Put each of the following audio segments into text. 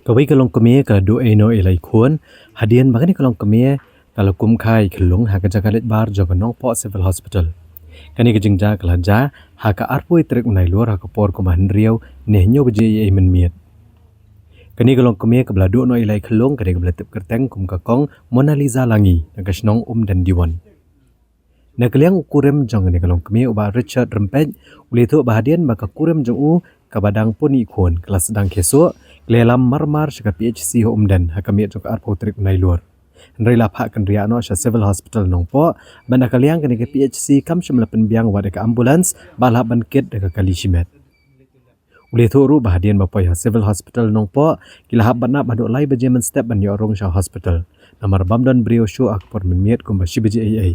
Kawai kalong kami ka do eno ilai kuan hadian bagani kalong kami kalau kum khai khilung ha ka jakalet bar joga nong po civil hospital. Kani ka jingja kalanja ha ka arpoi trek unai luar ha ka por ko man riau nehnyo beje ye men miet. Kani kalong kami ka bladu no ilai khilung kani ka blatip kerteng kum ka kong Mona Lisa langi na ka snong dan diwan. Na kaliang kurem jong ni kalong kami uba Richard Rempet uli tu bahadian baka kurem jong u ka badang puni kuan kelas sedang keso Lelam marmar saka PHC ho umdan hakami jok arpo trik nai luar. Nrai lapha kan ria no sha civil hospital nongpo banda kaliang kan ke PHC kam shimla penbiang wada ka ambulance balha ban kit de ka kali shimet. Uli thu ru bahadian bapoi ha civil hospital nongpo kila hab bana bado lai bejemen step ban yorong sha hospital. Namar bamdan brio show akpor menmiet kum bashi beje ai.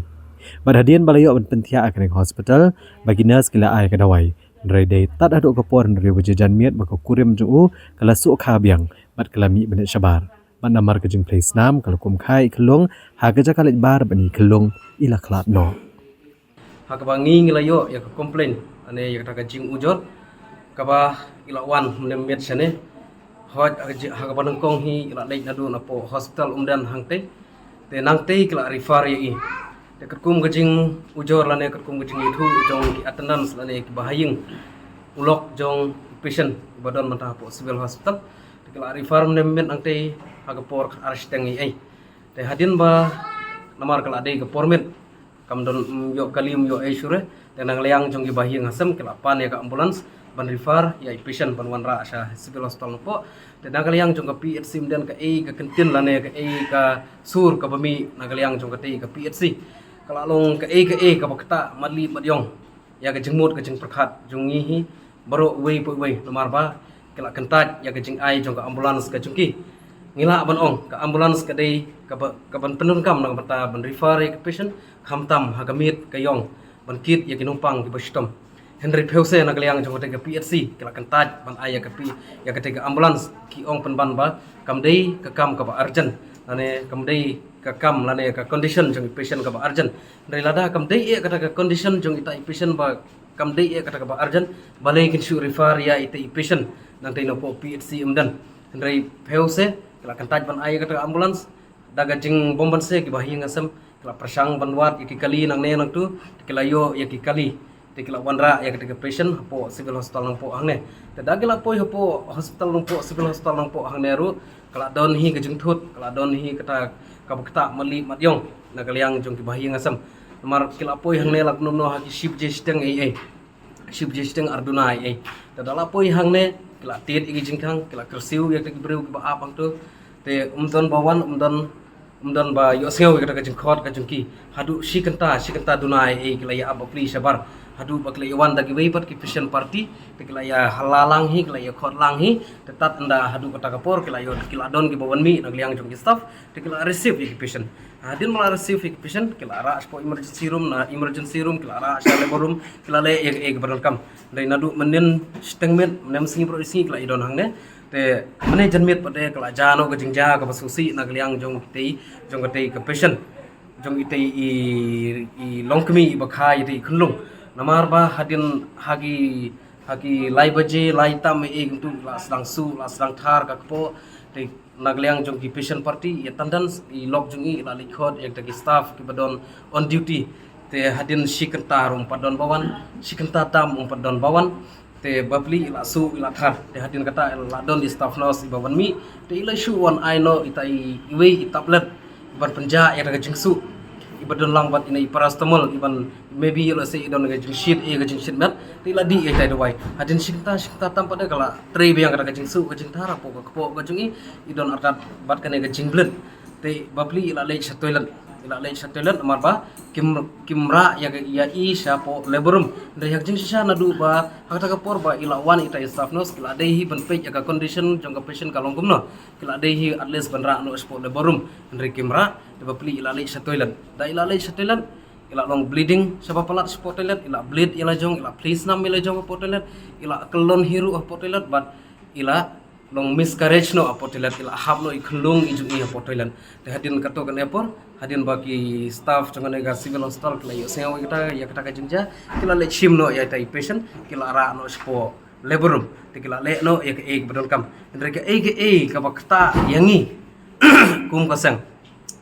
Bahadian balayo ban pentia akan hospital bagi nurse kila ai ka dawai. Nrai day tat aduk kapor nrai wajajan miet baka kurim juu kala su khabiang bat kalami benet shabar bat namar kejing place nam kalau kum khai kelung ha keja kalit bar bani kelung ila klat no ha kaba ngi ngila yo ya ka complain ane ya ka jing ujot kaba ila wan nem met sane hoj ha kaba nangkong hi ila lei nadu na po hospital umdan hangte te nangte kila refer ya i te kum gajing ujor lane kum gajing itu jong ki attendance lane ki bahaying ulok jong patient badan mata po civil hospital te kila refer nem met angte ha ka por arsteng ai te hadin ba namar kala dei ka pormet kam don yo kalim yo esure te nang leang jong ki bahaying asam kila pan ya ka ambulance ban refer ya patient ban wan ra sha civil hospital po te nang leang jong ka PHC dan ka e ka kentin lane ka e ka sur ka bami nang leang jong ka te ka PHC kalau long ke ka bakta madli madyong ya ke jengmut ke jeng perkhat jungi hi baro wei poi wei nomar ba kala kentat ya ke jeng ai jong ka ambulans ka jungki ngila ban ong ka ambulans ka dei ka ban penun kam nang bata ban refer ke patient khamtam ha kamit ka yong ban kit ya ke numpang ke bastom Henry Pause na kaliang jong ka PHC kala kentat ban ai ya ke pi ya ke ka ambulans ki ong pen ban ba kam dei ka kam ka ba urgent ane kam dei ka kam lane ka condition jong patient ka ba urgent dari lada kam dei e kata ka condition jong ita patient ba kam dei e kata ka ba urgent balai kin su refer ya ita patient nang tei no po PHC umdan dari Pause kala kentaj ban ai kata ambulance daga jing bomban se ki bahi ngasam kala persang banwat ki kali nang ne nang tu kala yo ya ki kali te kala wanra ya kata ka patient po civil hospital nang po hangne te dagala po hospital nang po civil hospital nang po hangne ru kala don hi ka jing thut kala don hi kata kabakta mali madyong na kaliang jong ki bahi ngasam mar kila poi hangne lak no ha ki ship je steng ai ship je steng arduna ai ta dala poi hangne kila tet igi jingkang kila kersiu ya ki breu ki ba apang tu te umdon bawan umdon ba yo sengau ka jing khot ka jung ki hadu shikanta dunai ai kila ya abapli sabar hadu bakle yawan dagi weipat ki patient party te kila ya halalang hi kila ya khot lang hi te tat anda hadu kata kapor kila yo kila don ki bawan mi nagliang jong ki staff te kila receive ki patient hadin mala receive ki patient kila ra aspo emergency room kila ra asha labor room kila le ek baran kam dai nadu menen stengment nem singi pro singi kila idon hangne te mane janmet pade kila jano ka jingja ka basusi nagliang jong ki jong ka ka patient jong itei i longkmi bakha itei khunlung namar ba hadin hagi lai baje lai tam e guntu la sedang thar ka po te nagliang jong ki patient party ya tandan i lok jong i la likhot ek taki staff ki badon on duty te hadin shikanta rum padon bawan shikanta tam padon bawan te babli la su la thar te hadin kata la don di staff nos i bawan mi te ila shu one I know itai iwe itaplet ban penja ya ka jingsu ibadon lang bat ina paracetamol iban maybe you say idon ga jing shit mat tila di ai dawai hadin shikta tam pada kala tre biang ka jing su ka jing thara po ka jing idon artat bat ka ne ga jing blood te babli ila le toilet amar ba kimra ya i sha po laborum dai hak jing sha na du ba hakta ka por ba ila wan ita staff nos kila dai hi ban pe ka condition jong ka patient kalong kumno kila dai hi at least ban ra no sport laborum ndri kimra de babli ila le toilet da ila le toilet ila long bleeding sabab palat sport toilet ila bleed ila jong ila please nam ila jong sport toilet ila kelon hiru sport toilet but ila long miscarriage no apotilat ila hab no ikhlung ijungi apotilan te hadin kato kan epor hadin bagi staff jangan nega civil hospital kila yo sengawa kita ya kita ka jingja kila le chim no ya tai patient kila ra no spo labor room tikila le no ya ke bedol kam ndre ke ka bakta yangi kum kasang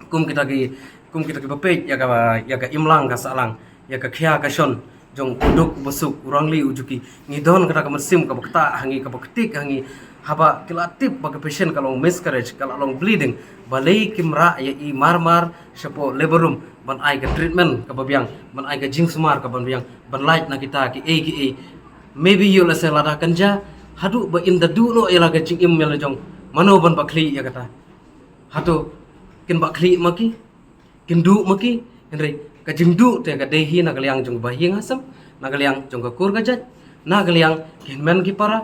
kum kita ki bapej ya ka imlang ka salang ya ka khya ka shon jong uduk busuk urangli ujuki ngidon kata ka mesim ka bakta hangi ka baktik hangi haba kilatip bagi patient kalau miscarriage kalau long bleeding balai kimra ya i marmar sapo labor room ban ai ka treatment ka babiang ban ai ka jing sumar ka babiang ban light na kita ki a maybe you la selada kanja hadu ba in the do no ela ka jing im mela jong mano ban bakli ya kata hatu kin bakli maki kin du maki henry ka jing du te ka dehi na kaliang jong bahi ngasam na kaliang jong ka kur ka jat na kaliang kin men ki para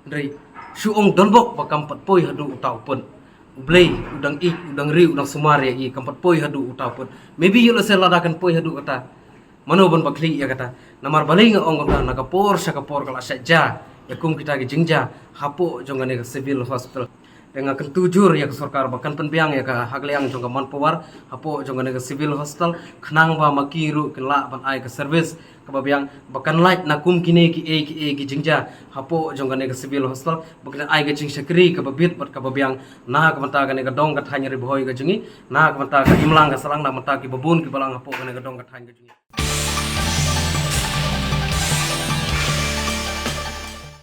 henry suong donbok ba kampat poi hadu utau pun blay udang ri udang sumare i kampat poi hadu utau pun maybe you la ladakan poi hadu kata mano ban bakli ya kata namar balai nga ong kata nakapor sa kapor kala saja ya kum kita ki jingja hapo jongane ka civil hospital dengan kentujur ya ke sarkar bahkan penbiang ya ke hagliang jong man powar hapo jongane ka civil hospital khnang ba makiru kela ban ai ka service ka babiang bahkan light na kum kine ki jingja hapo jongane ka civil hospital bahkan ai ka jing sakri ka babit bat ka babiang na ka mata ka ne ka dong ka thanya ri boy ka jingi na ka mata ka imlang ka salang na mata ki babun ki balang hapo ka ne ka dong ka thanya ka jingi